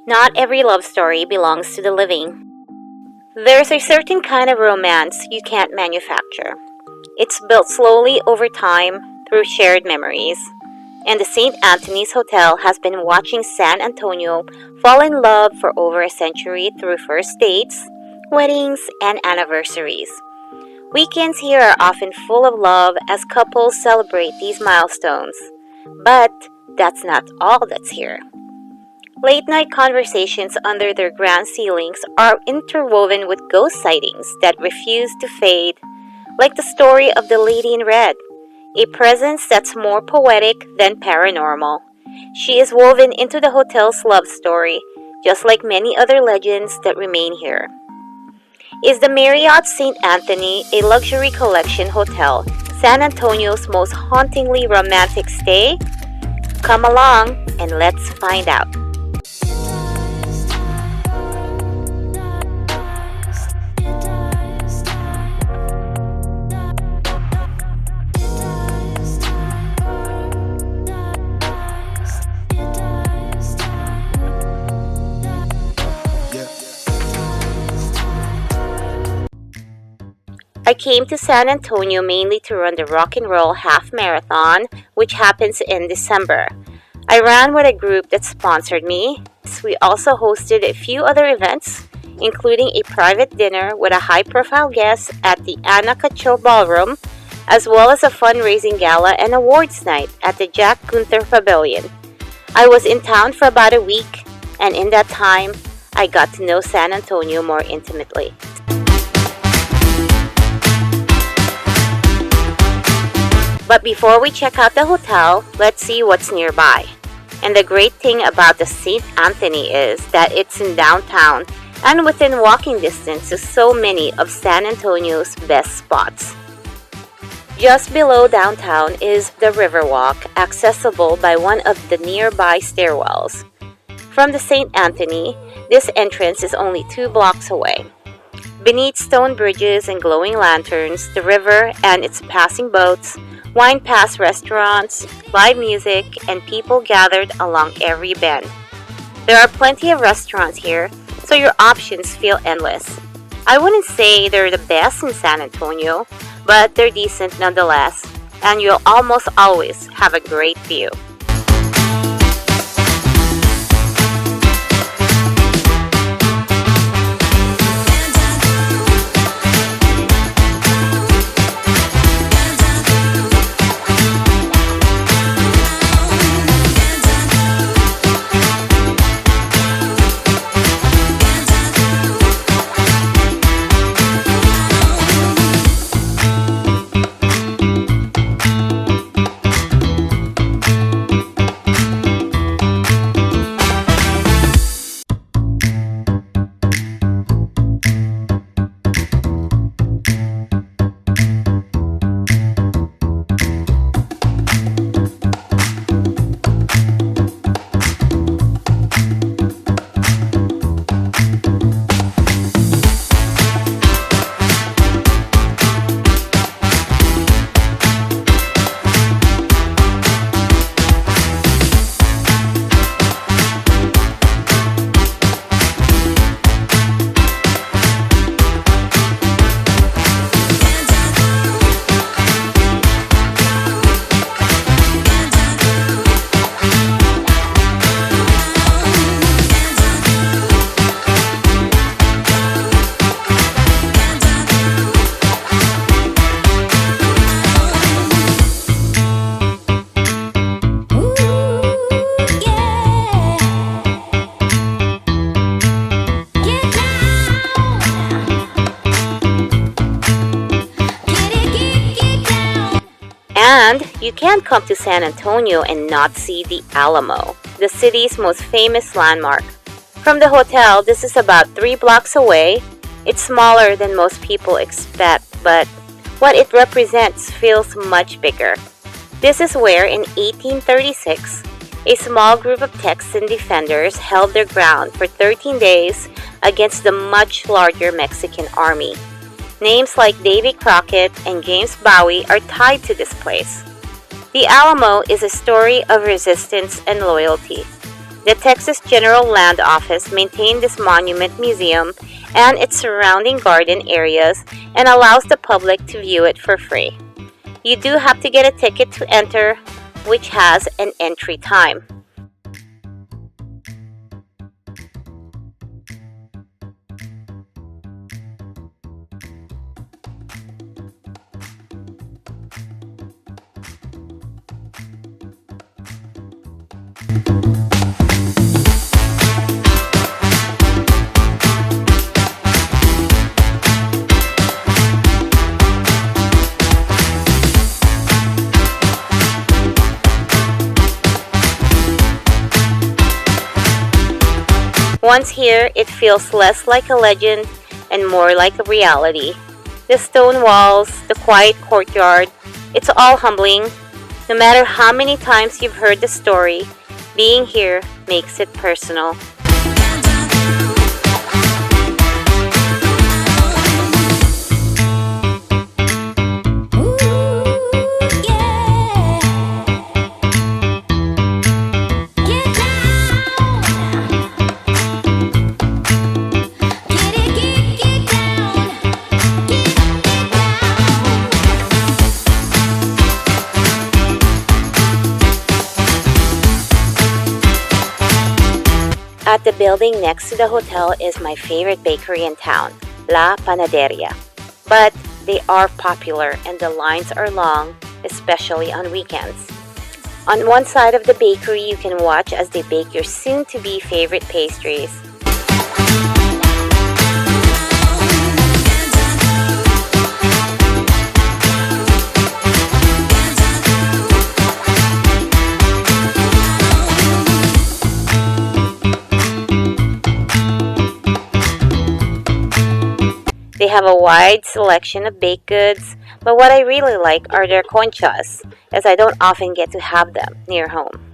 Not every love story belongs to the living. There's a certain kind of romance you can't manufacture. It's built slowly over time through shared memories. And the St. Anthony's Hotel has been watching San Antonio fall in love for over a century through first dates, weddings, and anniversaries. Weekends here are often full of love as couples celebrate these milestones. But that's not all that's here. Late-night conversations under their grand ceilings are interwoven with ghost sightings that refuse to fade, like the story of the Lady in Red, a presence that's more poetic than paranormal. She is woven into the hotel's love story, just like many other legends that remain here. Is the Marriott St. Anthony a luxury collection hotel, San Antonio's most hauntingly romantic stay? Come along and let's find out. I came to San Antonio mainly to run the Rock and Roll Half Marathon, which happens in December. I ran with a group that sponsored me. We also hosted a few other events, including a private dinner with a high-profile guest at the Ana Cacho Ballroom, as well as a fundraising gala and awards night at the Jack Gunther Pavilion. I was in town for about a week, and in that time, I got to know San Antonio more intimately. But before we check out the hotel, let's see what's nearby. And the great thing about the St. Anthony is that it's in downtown and within walking distance to so many of San Antonio's best spots. Just below downtown is the Riverwalk, accessible by one of the nearby stairwells. From the St. Anthony, this entrance is only 2 blocks away. Beneath stone bridges and glowing lanterns, the river and its passing boats wind past restaurants, live music, and people gathered along every bend. There are plenty of restaurants here, so your options feel endless. I wouldn't say they're the best in San Antonio, but they're decent nonetheless, and you'll almost always have a great view. And you can't come to San Antonio and not see the Alamo, the city's most famous landmark. From the hotel, this is about 3 blocks away. It's smaller than most people expect, but what it represents feels much bigger. This is where, in 1836, a small group of Texan defenders held their ground for 13 days against the much larger Mexican army. Names like Davy Crockett and James Bowie are tied to this place. The Alamo is a story of resistance and loyalty. The Texas General Land Office maintained this monument museum and its surrounding garden areas and allows the public to view it for free. You do have to get a ticket to enter, which has an entry time. Once here, it feels less like a legend and more like a reality. The stone walls, the quiet courtyard, it's all humbling. No matter how many times you've heard the story, being here makes it personal. At the building next to the hotel is my favorite bakery in town, La Panaderia. But they are popular and the lines are long, especially on weekends. On one side of the bakery, you can watch as they bake your soon-to-be favorite pastries. They have a wide selection of baked goods, but what I really like are their conchas, as I don't often get to have them near home.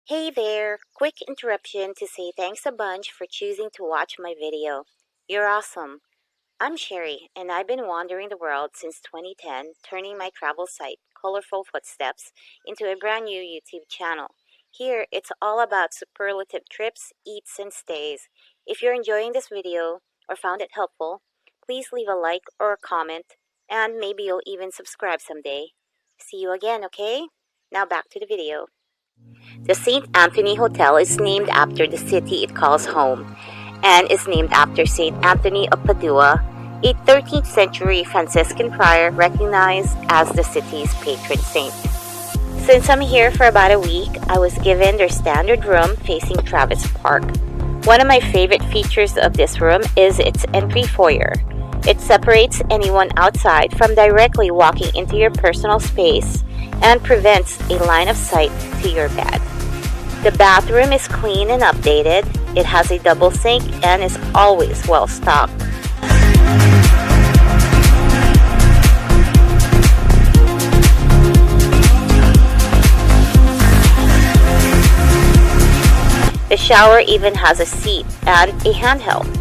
Hey there! Quick interruption to say thanks a bunch for choosing to watch my video. You're awesome! I'm Sherry, and I've been wandering the world since 2010, turning my travel site, Colorful Footsteps, into a brand new YouTube channel. Here, it's all about superlative trips, eats, and stays. If you're enjoying this video or found it helpful, please leave a like or a comment, and maybe you'll even subscribe someday. See you again, okay? Now back to the video. The St. Anthony Hotel is named after the city it calls home, and is named after St. Anthony of Padua, a 13th century Franciscan friar recognized as the city's patron saint. Since I'm here for about a week, I was given their standard room facing Travis Park. One of my favorite features of this room is its entry foyer. It separates anyone outside from directly walking into your personal space and prevents a line of sight to your bed. The bathroom is clean and updated. It has a double sink and is always well stocked. The shower even has a seat and a handheld.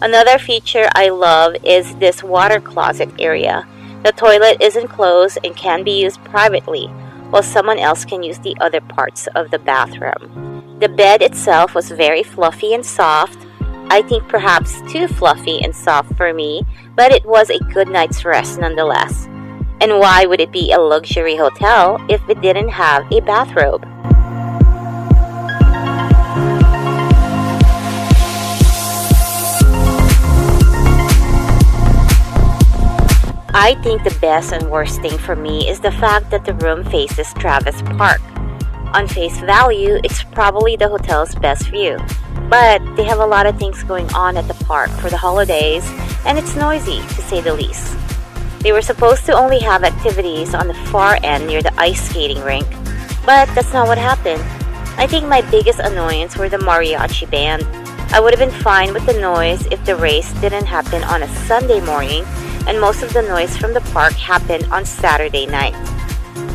Another feature I love is this water closet area. The toilet is enclosed and can be used privately, while someone else can use the other parts of the bathroom. The bed itself was very fluffy and soft. I think perhaps too fluffy and soft for me, but it was a good night's rest nonetheless. And why would it be a luxury hotel if it didn't have a bathrobe? I think the best and worst thing for me is the fact that the room faces Travis Park. On face value, it's probably the hotel's best view. But they have a lot of things going on at the park for the holidays, and it's noisy, to say the least. They were supposed to only have activities on the far end near the ice skating rink, but that's not what happened. I think my biggest annoyance were the mariachi band. I would have been fine with the noise if the race didn't happen on a Sunday morning, and most of the noise from the park happened on Saturday night.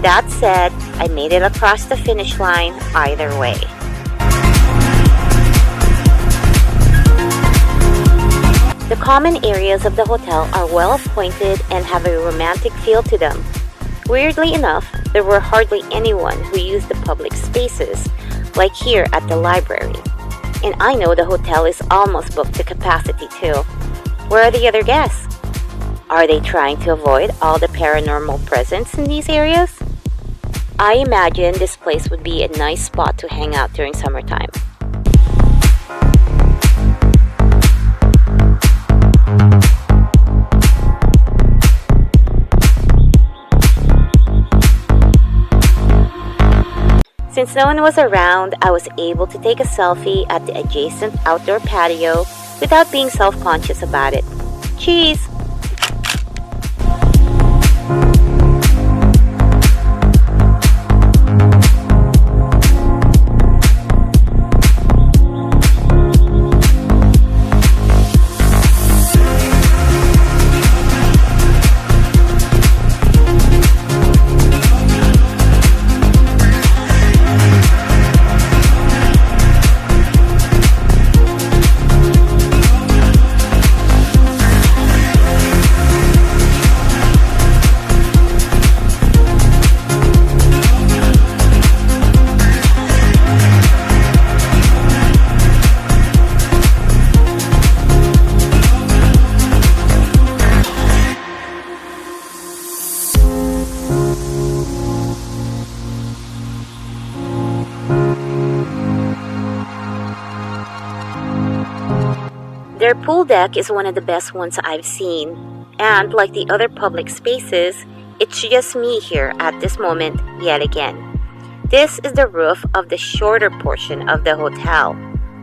That said, I made it across the finish line either way. The common areas of the hotel are well appointed and have a romantic feel to them. Weirdly enough, there were hardly anyone who used the public spaces, like here at the library. And I know the hotel is almost booked to capacity too. Where are the other guests? Are they trying to avoid all the paranormal presence in these areas? I imagine this place would be a nice spot to hang out during summertime. Since no one was around, I was able to take a selfie at the adjacent outdoor patio without being self-conscious about it. Cheese! Their pool deck is one of the best ones I've seen, and like the other public spaces, it's just me here at this moment yet again. This is the roof of the shorter portion of the hotel.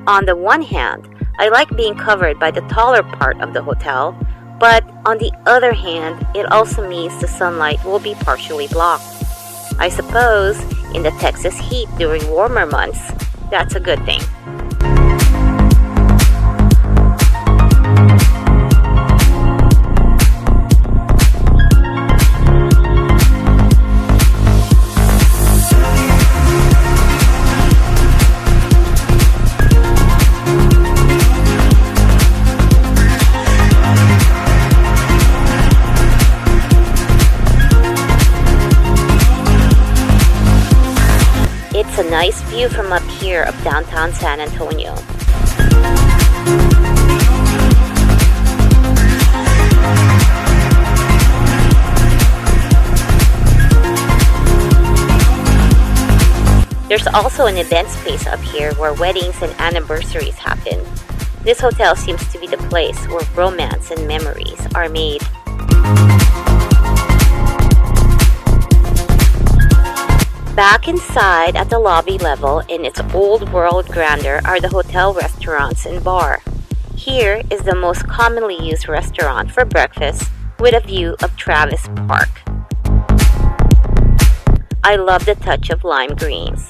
On the one hand, I like being covered by the taller part of the hotel, but on the other hand, it also means the sunlight will be partially blocked. I suppose in the Texas heat during warmer months, that's a good thing. It's a nice view from up here of downtown San Antonio. There's also an event space up here where weddings and anniversaries happen. This hotel seems to be the place where romance and memories are made. Back inside at the lobby level in its old world grandeur are the hotel restaurants and bar. Here is the most commonly used restaurant for breakfast with a view of Travis Park. I love the touch of lime greens.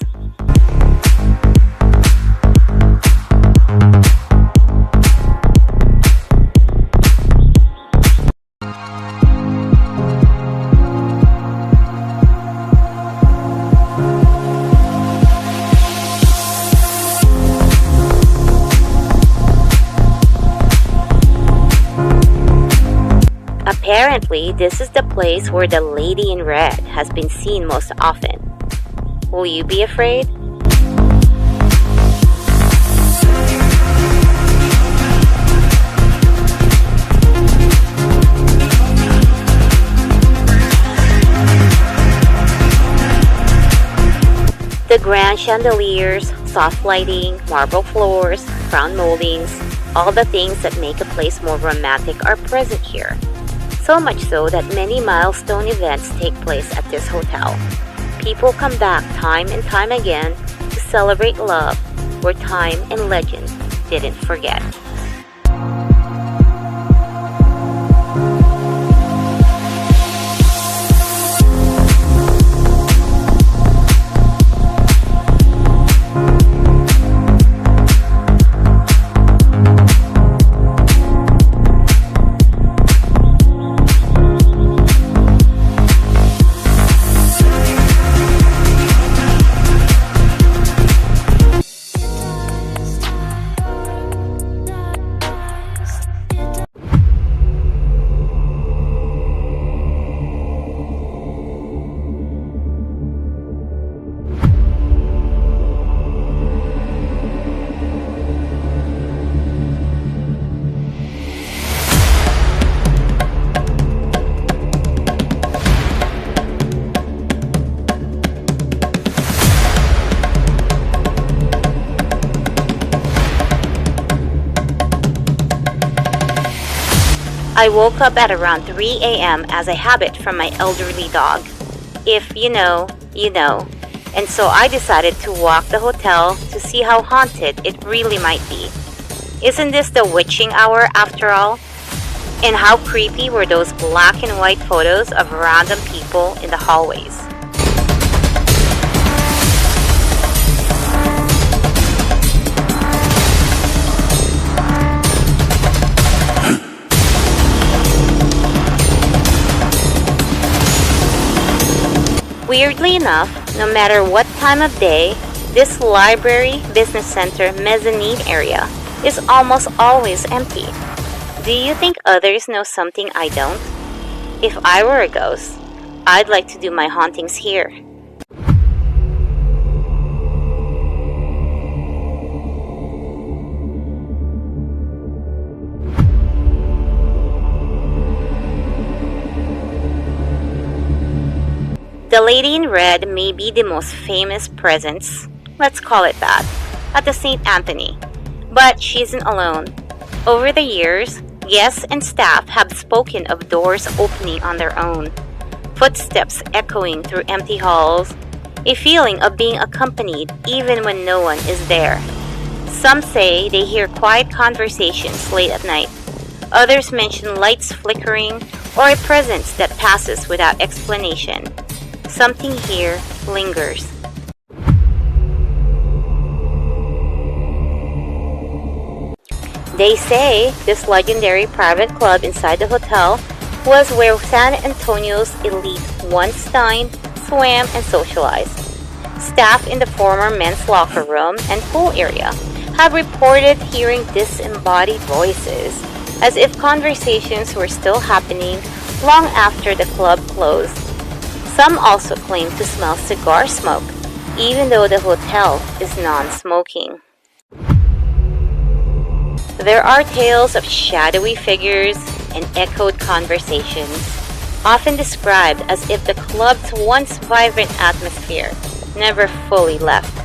Apparently, this is the place where the lady in red has been seen most often. Will you be afraid? The grand chandeliers, soft lighting, marble floors, crown moldings, all the things that make a place more romantic are present here. So much so that many milestone events take place at this hotel. People come back time and time again to celebrate love where time and legend didn't forget. I woke up at around 3 a.m. as a habit from my elderly dog. If you know, you know. And so I decided to walk the hotel to see how haunted it really might be. Isn't this the witching hour after all? And how creepy were those black and white photos of random people in the hallways? Weirdly enough, no matter what time of day, this library business center mezzanine area is almost always empty. Do you think others know something I don't? If I were a ghost, I'd like to do my hauntings here. The Lady in Red may be the most famous presence, let's call it that, at the St. Anthony. But she isn't alone. Over the years, guests and staff have spoken of doors opening on their own, footsteps echoing through empty halls, a feeling of being accompanied even when no one is there. Some say they hear quiet conversations late at night. Others mention lights flickering or a presence that passes without explanation. Something here lingers. They say this legendary private club inside the hotel was where San Antonio's elite once dined, swam, and socialized. Staff in the former men's locker room and pool area have reported hearing disembodied voices, as if conversations were still happening long after the club closed. Some also claim to smell cigar smoke, even though the hotel is non-smoking. There are tales of shadowy figures and echoed conversations, often described as if the club's once vibrant atmosphere never fully left.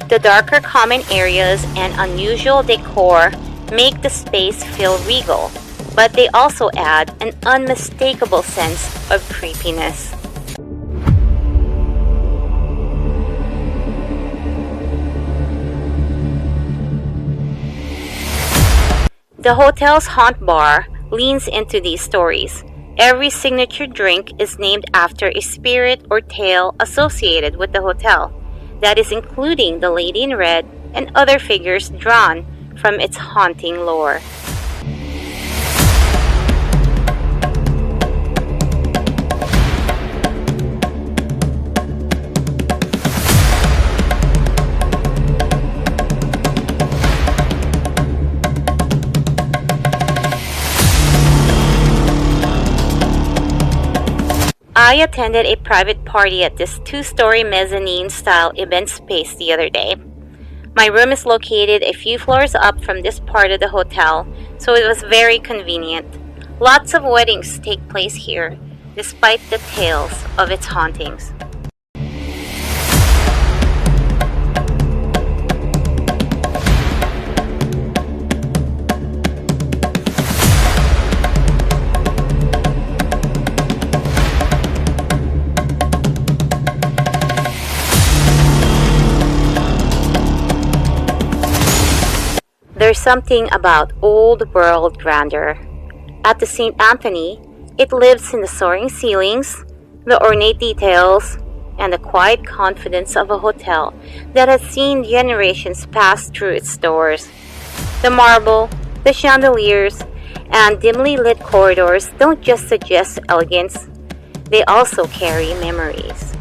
The darker common areas and unusual decor make the space feel regal, but they also add an unmistakable sense of creepiness. The hotel's haunt bar leans into these stories. Every signature drink is named after a spirit or tale associated with the hotel. That is including the Lady in Red and other figures drawn from its haunting lore. I attended a private party at this 2-story mezzanine-style event space the other day. My room is located a few floors up from this part of the hotel, so it was very convenient. Lots of weddings take place here, despite the tales of its hauntings. There's something about old world grandeur. At the St. Anthony, it lives in the soaring ceilings, the ornate details, and the quiet confidence of a hotel that has seen generations pass through its doors. The marble, the chandeliers, and dimly lit corridors don't just suggest elegance, they also carry memories.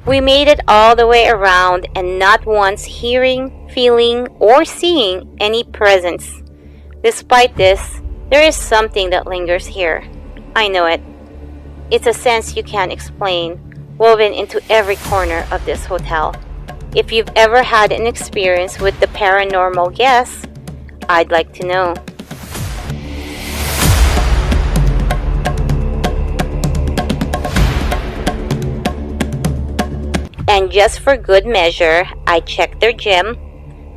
We made it all the way around and not once hearing, feeling, or seeing any presence. Despite this, there is something that lingers here. I know it. It's a sense you can't explain, woven into every corner of this hotel. If you've ever had an experience with the paranormal, guess, I'd like to know. And just for good measure, I checked their gym.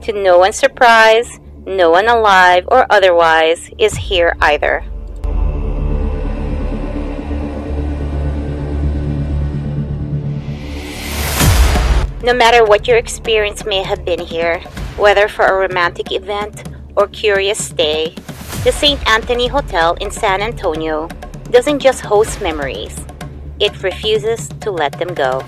To no one's surprise, no one alive or otherwise is here either. No matter what your experience may have been here, whether for a romantic event or curious stay, the St. Anthony Hotel in San Antonio doesn't just host memories, it refuses to let them go.